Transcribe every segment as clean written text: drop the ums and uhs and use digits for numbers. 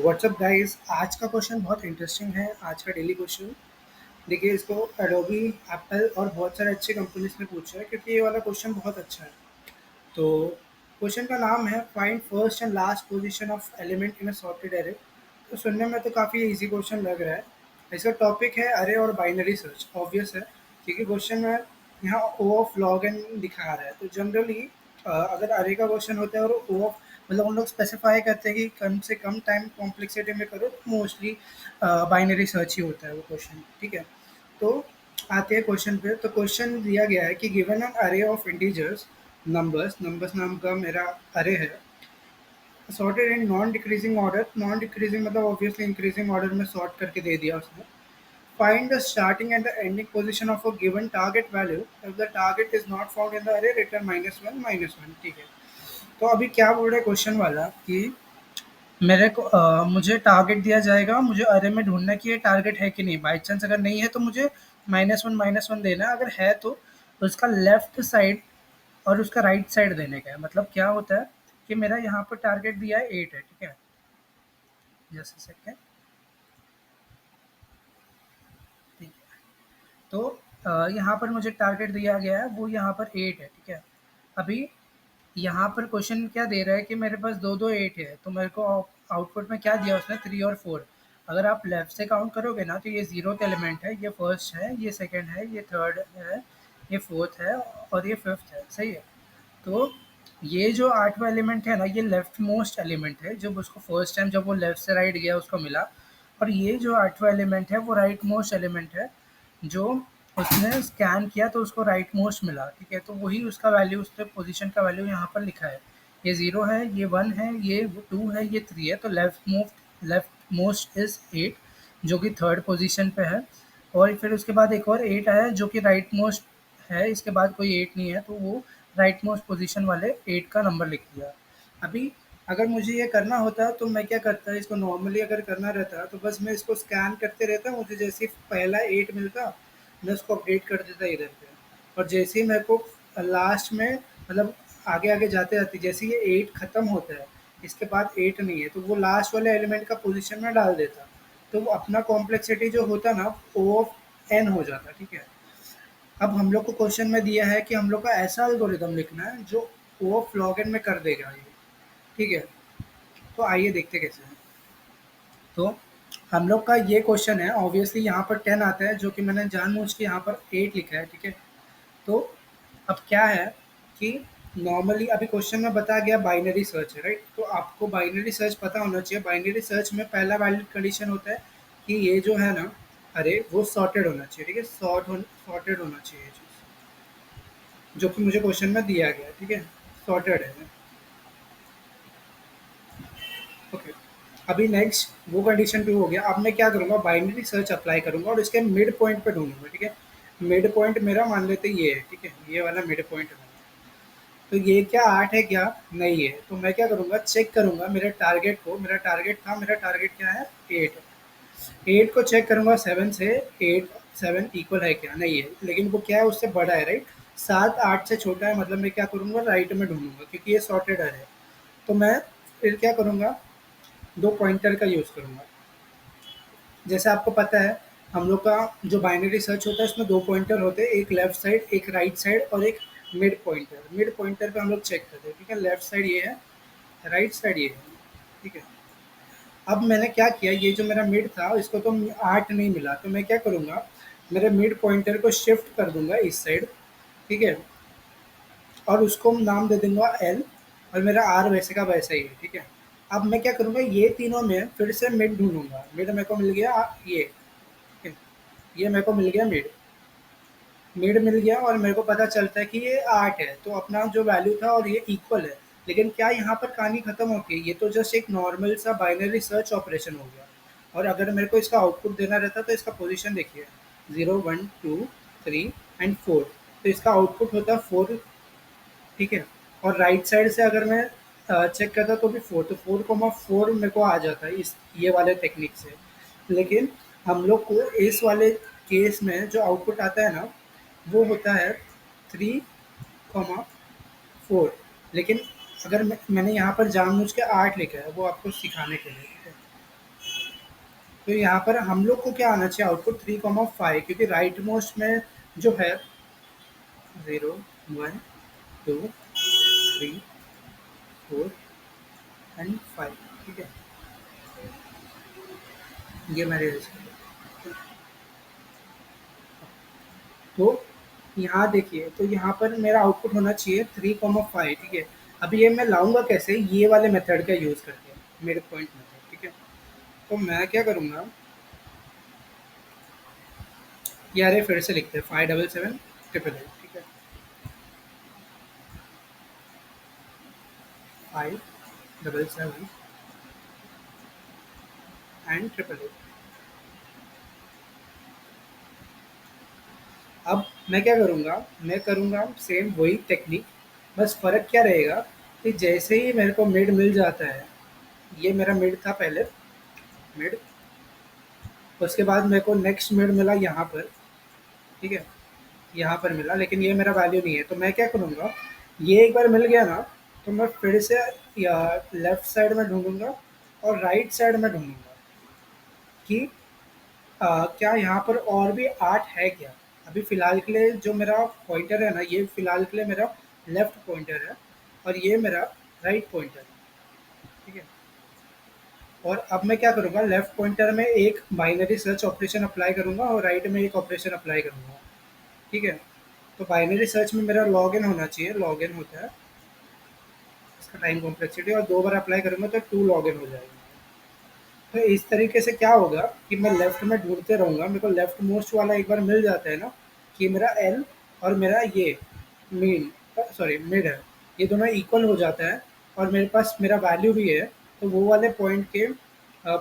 WhatsApp guys, आज का question बहुत इंटरेस्टिंग है। आज का डेली क्वेश्चन देखिए, इसको एडोबी, एप्पल और बहुत सारे अच्छे कंपनीज ने पूछा है क्योंकि ये वाला क्वेश्चन बहुत अच्छा है। तो क्वेश्चन का नाम है find first and last position of element in a sorted array. तो सुनने में तो काफ़ी इजी क्वेश्चन लग रहा है। इसका टॉपिक है अरे और बाइनरी सर्च। ऑब्वियस है क्योंकि क्वेश्चन में यहाँ ओ ऑफ लॉग एन दिखा रहा है। तो जनरली अगर अरे का क्वेश्चन होता है और ओ ऑफ मतलब उन लोग स्पेसिफाई करते हैं कि कम से कम टाइम कॉम्प्लेक्सिटी में करो, तो मोस्टली बाइनरी सर्च ही होता है वो क्वेश्चन। ठीक है, तो आते हैं क्वेश्चन पे। तो क्वेश्चन दिया गया है कि गिवन एन अरे ऑफ इंटीजर्स, नंबर्स नाम का मेरा अरे है, sorted in non decreasing order. Non decreasing मतलब ऑब्वियसली इंक्रीजिंग ऑर्डर में सॉर्ट करके दे दिया उसने। Find the starting and the ending position of a given target value. If the target is not found in the अरे, return -1 -1। ठीक है, तो अभी क्या बोल रहे क्वेश्चन वाला कि मुझे टारगेट दिया जाएगा, मुझे अरे में ढूंढना है कि ये टारगेट है कि नहीं। बाई चांस अगर नहीं है तो मुझे -1 देना है, अगर है तो उसका लेफ्ट साइड और उसका राइट साइड देने का है। मतलब क्या होता है कि मेरा यहाँ पर टारगेट दिया है 8 है। ठीक है, जैसे सेकेंड। ठीक है, तो यहाँ पर मुझे टारगेट दिया गया है, वो यहाँ पर 8 है। ठीक है, अभी यहाँ पर क्वेश्चन क्या दे रहा है कि मेरे पास दो दो 8 है, तो मेरे को आउटपुट में क्या दिया उसने, 3 और 4। अगर आप लेफ्ट से काउंट करोगे ना, तो ये जीरोथ एलिमेंट है, ये फर्स्ट है, ये सेकंड है, ये थर्ड है, ये फोर्थ है और ये फिफ्थ है। सही है, तो ये जो आठवां एलिमेंट है ना, ये लेफ्ट मोस्ट एलिमेंट है। जब उसको फर्स्ट टाइम जब वो लेफ्ट से राइट गया उसको मिला। और ये जो आठवां एलिमेंट है वो राइट मोस्ट एलिमेंट है, जो उसने स्कैन किया तो उसको राइट मोस्ट मिला। ठीक है, तो वही उसका वैल्यू, उसके पोजीशन का वैल्यू यहाँ पर लिखा है। ये 0 है, ये 1 है, ये 2 है, ये 3 है। तो लेफ्ट मोस्ट इज 8, जो कि थर्ड पोजीशन पे है। और फिर उसके बाद एक और 8 आया जो कि राइट मोस्ट है, इसके बाद कोई 8 नहीं है, तो वो राइट मोस्ट पोजीशन वाले 8 का नंबर लिख दिया। अभी अगर मुझे ये करना होता तो मैं क्या करता, इसको नॉर्मली अगर करना रहता तो बस मैं इसको स्कैन करते रहता। मुझे जैसे ही पहला 8 मिलता, मैं उसको अपडेट कर देता इधर पे। और जैसे ही मेरे को लास्ट में मतलब आगे आगे जाते जाते जैसे ये 8 खत्म होता है, इसके बाद 8 नहीं है, तो वो लास्ट वाले एलिमेंट का पोजीशन में डाल देता। तो वो अपना कॉम्प्लेक्सिटी जो होता ना, ओ ऑफ एन हो जाता। ठीक है, अब हम लोग को क्वेश्चन में दिया है कि हम लोग का ऐसा एल्गोरिदम लिखना है जो ओ ऑफ लॉग एन में कर देगा ये। ठीक है, तो आइए देखते कैसे है। तो हम लोग का ये क्वेश्चन है, ऑब्वियसली यहाँ पर 10 आता है, जो कि मैंने जानबूझ के यहाँ पर 8 लिखा है। ठीक है, तो अब क्या है कि नॉर्मली अभी क्वेश्चन में बताया गया बाइनरी सर्च है, राइट। तो आपको बाइनरी सर्च पता होना चाहिए। बाइनरी सर्च में पहला वैलिड कंडीशन होता है कि ये जो है ना, अरे वो सॉर्टेड होना चाहिए। ठीक है, सॉर्टेड होना चाहिए ये चीज़, जो कि मुझे क्वेश्चन में दिया गया है। ठीक है, सॉर्टेड है। ओके, अभी नेक्स्ट वो कंडीशन 2 हो गया। अब मैं क्या करूँगा, बाइनरी सर्च अप्लाई करूँगा और इसके मिड पॉइंट पे ढूंढूंगा। ठीक है, मिड पॉइंट मेरा मान लेते ये है। ठीक है, ये वाला मिड पॉइंट है। तो ये क्या 8 है क्या, नहीं है। तो मैं क्या करूँगा, चेक करूँगा मेरे टारगेट को। मेरा टारगेट क्या है, 8 है। 8 को चेक करूँगा 7 से, 8 7 इक्वल है क्या, नहीं है। लेकिन वो क्या है, उससे बड़ा है, राइट। 7 8 से छोटा है, मतलब मैं क्या करूँगा, राइट में ढूंढूंगा क्योंकि ये सॉर्टेड है। तो मैं फिर क्या करूँगा, दो पॉइंटर का यूज़ करूँगा। जैसे आपको पता है, हम लोग का जो बाइनरी सर्च होता है उसमें दो पॉइंटर होते हैं, एक लेफ्ट साइड, एक राइट साइड और एक मिड पॉइंटर। मिड पॉइंटर पे हम लोग चेक करते हैं। ठीक है, लेफ्ट साइड ये है, राइट साइड ये है। ठीक है, अब मैंने क्या किया, ये जो मेरा मिड था इसको तो 8 नहीं मिला, तो मैं क्या करूँगा, मेरे मिड पॉइंटर को शिफ्ट कर दूंगा इस साइड। ठीक है, और उसको नाम दे दूंगा एल, और मेरा आर वैसे का वैसा ही है। ठीक है, अब मैं क्या करूँगा, ये तीनों में फिर से मिड ढूंढूंगा। मिड मेरे को मिल गया ये। ठीक है, ये मेरे को मिल गया मिड। मिड मिल गया और मेरे को पता चलता है कि ये 8 है, तो अपना जो वैल्यू था और ये इक्वल है। लेकिन क्या यहाँ पर कहानी खत्म होती है, ये तो जस्ट एक नॉर्मल सा बाइनरी सर्च ऑपरेशन हो गया। और अगर मेरे को इसका आउटपुट देना रहता तो इसका पोजीशन देखिए, 0 1 2 3 एंड 4। तो इसका आउटपुट होता है 4। ठीक है, और राइट साइड से अगर मैं चेक करता तो भी 4, तो 4,4 मेरे को आ जाता है इस ये वाले टेक्निक से। लेकिन हम लोग को इस वाले केस में जो आउटपुट आता है ना, वो होता है 3,4। लेकिन अगर मैंने यहाँ पर जानबूझ के 8 लिखा है, वो आपको सिखाने के लिए। ठीक है, तो यहाँ पर हम लोग को क्या आना चाहिए आउटपुट 3,5, क्योंकि राइट मोस्ट में जो है 0 1 2 3 4 एंड 5, ठीक है। ये मेरे तो यहाँ देखिए, तो यहाँ पर मेरा आउटपुट होना चाहिए 3,5, ठीक है। अभी ये मैं लाऊंगा कैसे, ये वाले मेथड का यूज़ करके, मिड पॉइंट मेथड, ठीक है। तो मैं क्या करूँगा, ये अरे फिर से लिखते हैं 577 888, ठीक है। 577 एंड 888। अब मैं क्या करूँगा, मैं करूँगा सेम वही टेक्निक, बस फ़र्क क्या रहेगा कि जैसे ही मेरे को मिड मिल जाता है, ये मेरा मिड था पहले, मिड, उसके बाद मेरे को नेक्स्ट मिड मिला यहाँ पर, ठीक है, यहाँ पर मिला, लेकिन ये मेरा वैल्यू नहीं है। तो मैं क्या करूँगा, ये एक बार मिल गया ना, तो मैं फिर से या लेफ्ट साइड में ढूंढूंगा और राइट साइड में ढूंढूंगा कि क्या यहाँ पर और भी 8 है क्या। अभी फ़िलहाल के लिए जो मेरा पॉइंटर है ना, ये फ़िलहाल के लिए मेरा लेफ्ट पॉइंटर है और ये मेरा राइट पॉइंटर है, ठीक है। और अब मैं क्या करूँगा, लेफ्ट पॉइंटर में एक बाइनरी सर्च ऑपरेशन अप्लाई करूँगा और राइट में एक ऑपरेशन अप्लाई करूँगा, ठीक है। तो बाइनरी सर्च में मेरा लॉग इन होना चाहिए, लॉग इन होता है, इसका टाइम कॉम्प्लेक्सिटी, और 2 बार अप्लाई करूँगा तो 2 लॉग इन हो जाएगा। तो इस तरीके से क्या होगा कि मैं लेफ्ट में ढूँढते रहूँगा, मेरे को लेफ्ट मोस्ट वाला एक बार मिल जाता है ना, कि मेरा एल और मेरा ये मीन सॉरी मिड है, ये दोनों इक्वल हो जाता है और मेरे पास मेरा वैल्यू भी है, तो वो वाले पॉइंट के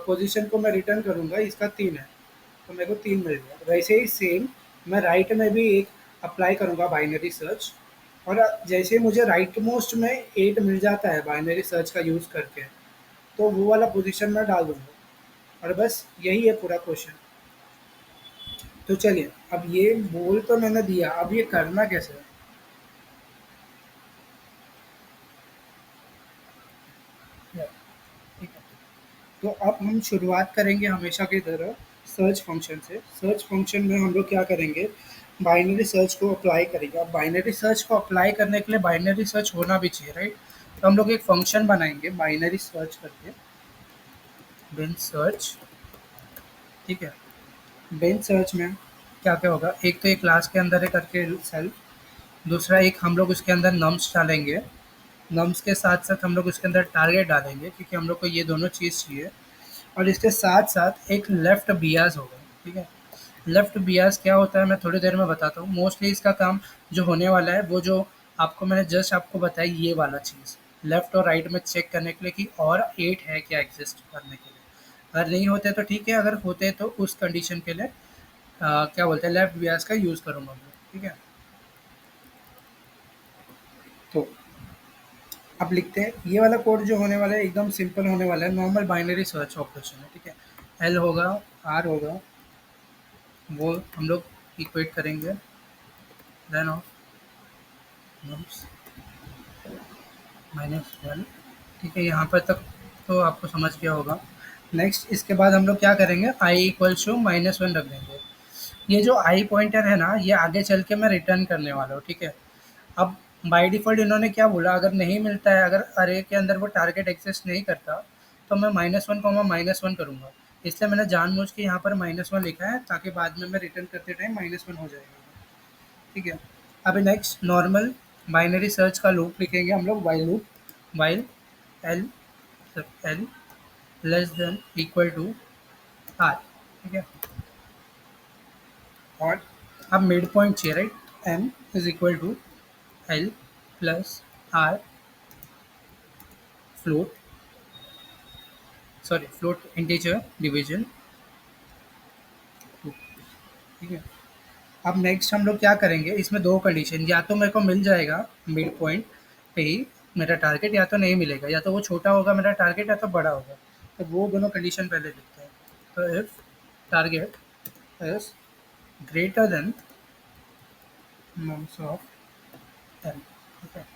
पोजीशन को मैं रिटर्न करूँगा, इसका 3 है, तो मेरे को 3 मिल गया। वैसे ही सेम मैं राइट में भी एक अप्लाई करूँगा बाइनरी सर्च, और जैसे मुझे राइट मोस्ट में 8 मिल जाता है बाइनरी सर्च का यूज़ करके, तो वो वाला पोजीशन मैं डाल दूँगा, और बस यही है पूरा क्वेश्चन। तो चलिए, अब ये बोल तो मैंने दिया, अब ये करना कैसे है? ठीक है। तो अब हम शुरुआत करेंगे हमेशा की तरह सर्च फंक्शन से। सर्च फंक्शन में हम लोग क्या करेंगे, बाइनरी सर्च को अप्लाई करेंगे। अब बाइनरी सर्च को अप्लाई करने के लिए बाइनरी सर्च होना भी चाहिए, राइट। तो हम लोग एक फंक्शन बनाएंगे बाइनरी सर्च करके, बिन सर्च, ठीक है। बिन सर्च में क्या क्या होगा, एक तो एक क्लास के अंदर है करके सेल, दूसरा एक हम लोग उसके अंदर नम्स डालेंगे, नम्स के साथ साथ हम लोग उसके अंदर टारगेट डालेंगे, क्योंकि हम लोग को ये दोनों चीज़ चाहिए। और इसके साथ साथ एक लेफ्ट बियास होगा, ठीक है। लेफ्ट बियास क्या होता है मैं थोड़ी देर में बताता हूँ। मोस्टली इसका काम जो होने वाला है वो जो आपको मैंने जस्ट आपको बताई, ये वाला चीज़ लेफ्ट और राइट में चेक करने के लिए कि और 8 है क्या एग्जिस्ट करने के लिए। अगर नहीं होते तो ठीक है, अगर होते तो उस कंडीशन के लिए क्या बोलते हैं, लेफ्ट बियास का यूज़ करूँगा मैं, ठीक है। तो अब लिखते हैं, ये वाला कोड जो होने वाला है एकदम सिंपल होने वाला है, नॉर्मल बाइनरी सर्च ऑपरेशन है, ठीक है। एल होगा, आर होगा, वो हम लोग इक्वेट करेंगे, देन ऑफ नम्स -1, ठीक है। यहाँ पर तक तो आपको समझ गया होगा। नेक्स्ट इसके बाद हम लोग क्या करेंगे, आई इक्वल्स टू -1 रख देंगे। ये जो आई पॉइंटर है ना, ये आगे चल के मैं रिटर्न करने वाला हूँ, ठीक है। अब बाय डिफ़ॉल्ट इन्होंने क्या बोला, अगर नहीं मिलता है, अगर अरे के अंदर वो टारगेट एक्सिस्ट नहीं करता, तो मैं -1 -1 करूँगा। इसलिए मैंने जानबूझ के यहाँ पर -1 लिखा है, ताकि बाद में मैं रिटर्न करते टाइम -1 हो जाएगा, ठीक है। अभी नेक्स्ट नॉर्मल बाइनरी सर्च का लूप लिखेंगे हम लोग, while loop, while L L less than equal to R, ठीक है। और अब मिड पॉइंट चाहिए, right, M is equal to L plus R float, sorry float integer division 2, ठीक है। अब नेक्स्ट हम लोग क्या करेंगे, इसमें 2 कंडीशन, या तो मेरे को मिल जाएगा मिड पॉइंट पे ही मेरा टारगेट, या तो नहीं मिलेगा, या तो वो छोटा होगा मेरा टारगेट या तो बड़ा होगा। तो वो दोनों कंडीशन पहले लिखते हैं। तो if target is greater than nums of N, ठीक है।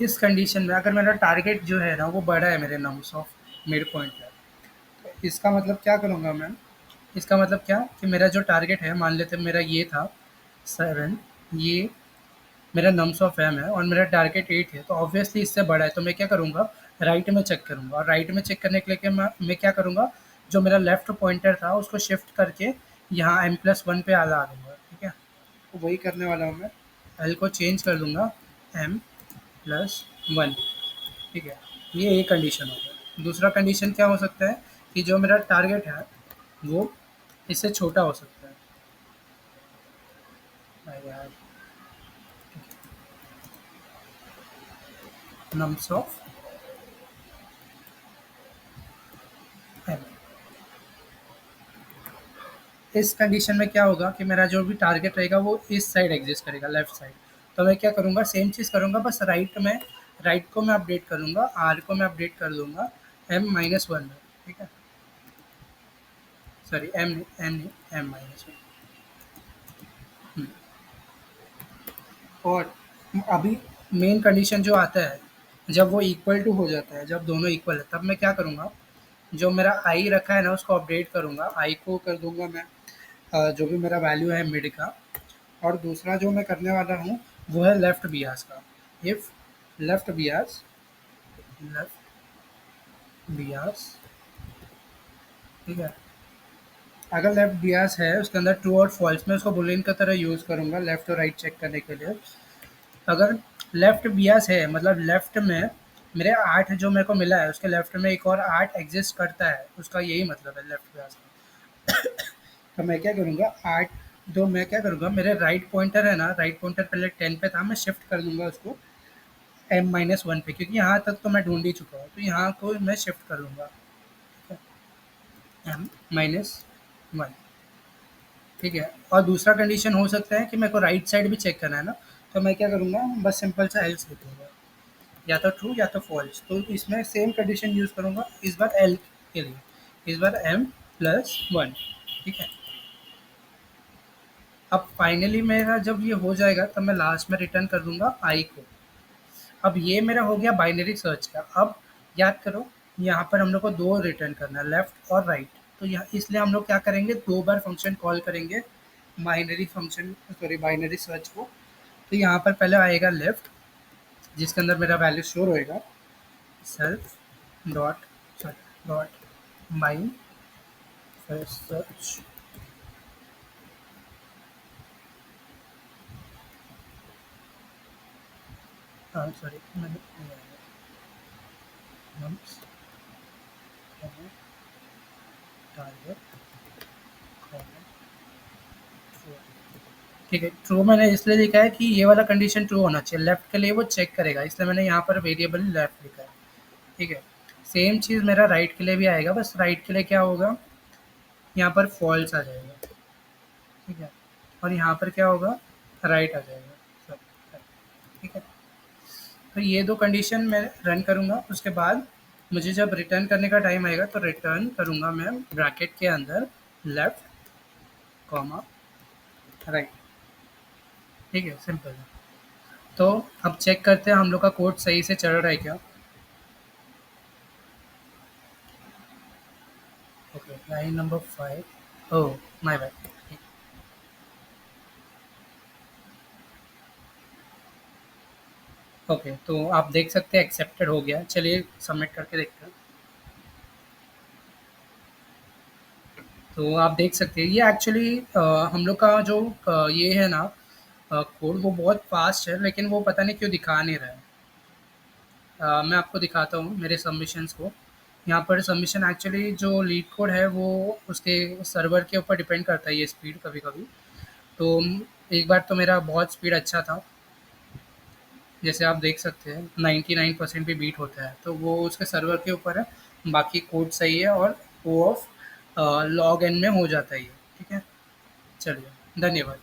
इस कंडीशन में अगर मेरा टारगेट जो है ना वो बड़ा है मेरे नम्स ऑफ मिड पॉइंट है, इसका मतलब क्या करूँगा मैं, इसका मतलब क्या कि मेरा जो टारगेट है, मान लेते हैं मेरा ये था 7, ये मेरा नम्स ऑफ एम है और मेरा टारगेट 8 है, तो ऑब्वियसली इससे बड़ा है, तो मैं क्या करूँगा, राइट में चेक करूँगा, और राइट में चेक करने के लिए क्या मैं क्या करूँगा, जो मेरा लेफ्ट पॉइंटर था उसको शिफ्ट करके यहाँ m+1 पे ला दूँगा, ठीक है? तो वही करने वाला हूँ मैं, एल को चेंज कर दूँगा m+1, ठीक है? ये एक कंडीशन हो गया। दूसरा कंडीशन क्या हो सकता है कि जो मेरा टारगेट है वो इससे छोटा हो सकता है। अरे यार, नम्स ऑफ एम, इस कंडीशन में क्या होगा कि मेरा जो भी टारगेट रहेगा वो इस साइड एग्जिस्ट करेगा, लेफ्ट साइड। तो मैं क्या करूँगा, सेम चीज़ करूँगा, बस राइट को मैं अपडेट कर लूँगा, आर को मैं अपडेट कर दूँगा m-1 में, ठीक है? Sorry, M m-1। और अभी मेन कंडीशन जो आता है, जब वो इक्वल टू हो जाता है, जब दोनों इक्वल है, तब मैं क्या करूँगा, जो मेरा आई रखा है ना उसको अपडेट करूँगा, आई को कर दूँगा मैं जो भी मेरा वैल्यू है मिड का। और दूसरा जो मैं करने वाला हूँ वो है लेफ्ट बियास का। If left Beas left Beas, ठीक है, अगर लेफ्ट बियास है उसके अंदर ट्रू और फॉल्स, मैं उसको बुलियन की तरह यूज़ करूँगा लेफ्ट और राइट चेक करने के लिए। अगर लेफ्ट बियास है मतलब लेफ्ट में मेरे 8 जो मेरे को मिला है उसके लेफ्ट में एक और 8 एग्जिस्ट करता है, उसका यही मतलब है लेफ्ट बियास का। तो मैं क्या करूँगा, 8 तो मैं क्या करूँगा, मेरे राइट पॉइंटर है ना, राइट पॉइंटर पहले 10 पे था, मैं शिफ्ट कर दूँगा उसको m-1 पे, क्योंकि यहाँ तक तो मैं ढूँढ ही चुका हूँ, तो यहाँ को मैं शिफ्ट कर लूँगा, ठीक है? m-1, ठीक है? और दूसरा कंडीशन हो सकता है कि मेरे को राइट साइड भी चेक करना है ना, तो मैं क्या करूँगा, बस सिंपल सा एल्स लिखूँगा, या तो ट्रू या तो फॉल्स। तो इसमें सेम कंडीशन यूज़ करूँगा, इस बार एल के लिए, इस बार m+1, ठीक है? अब फाइनली मेरा जब ये हो जाएगा तब मैं लास्ट में रिटर्न कर दूँगा आई को। अब ये मेरा हो गया बाइनरी सर्च का। अब याद करो, यहाँ पर हम लोग को 2 रिटर्न करना है, लेफ्ट और राइट। तो यहाँ इसलिए हम लोग क्या करेंगे, 2 बार फंक्शन कॉल करेंगे बाइनरी सर्च को। तो यहाँ पर पहले आएगा लेफ्ट, जिसके अंदर मेरा वैल्यू स्टोर होएगा, self dot sorry dot mine search, sorry मैंने टारगेट, ठीक है, ट्रू मैंने इसलिए लिखा है कि ये वाला कंडीशन ट्रू होना चाहिए, लेफ्ट के लिए वो चेक करेगा, इसलिए मैंने यहाँ पर वेरिएबल लेफ्ट लिखा है, ठीक है? सेम चीज़ मेरा राइट के लिए भी आएगा, बस राइट के लिए क्या होगा, यहाँ पर फॉल्स आ जाएगा, ठीक है? और यहाँ पर क्या होगा, राइट आ जाएगा, सब, ठीक है? तो ये 2 कंडीशन मैं रन करूँगा, उसके बाद मुझे जब रिटर्न करने का टाइम आएगा तो रिटर्न करूँगा मैं ब्रैकेट के अंदर लेफ्ट कॉमा राइट, ठीक है? सिंपल है। तो अब चेक करते हैं हम लोग का कोड सही से चल रहा है क्या। Okay, line number 5, oh my bad. Okay, तो आप देख सकते हैं एक्सेप्टेड हो गया, चलिए सबमिट करके देखते हैं। तो आप देख सकते हैं ये एक्चुअली हम लोग का जो ये है ना कोड, वो बहुत फास्ट है, लेकिन वो पता नहीं क्यों दिखा नहीं रहा है। मैं आपको दिखाता हूँ मेरे सबमिशंस को। यहाँ पर सबमिशन एक्चुअली जो लीड कोड है वो उसके सर्वर के ऊपर डिपेंड करता है ये स्पीड कभी-कभी। तो एक बार तो मेरा बहुत स्पीड अच्छा था, जैसे आप देख सकते हैं 99% भी बीट होता है, तो वो उसके सर्वर के ऊपर है। बाकी कोड सही है और ओ ऑफ लॉग एन में हो जाता है ये, ठीक है? चलिए, धन्यवाद।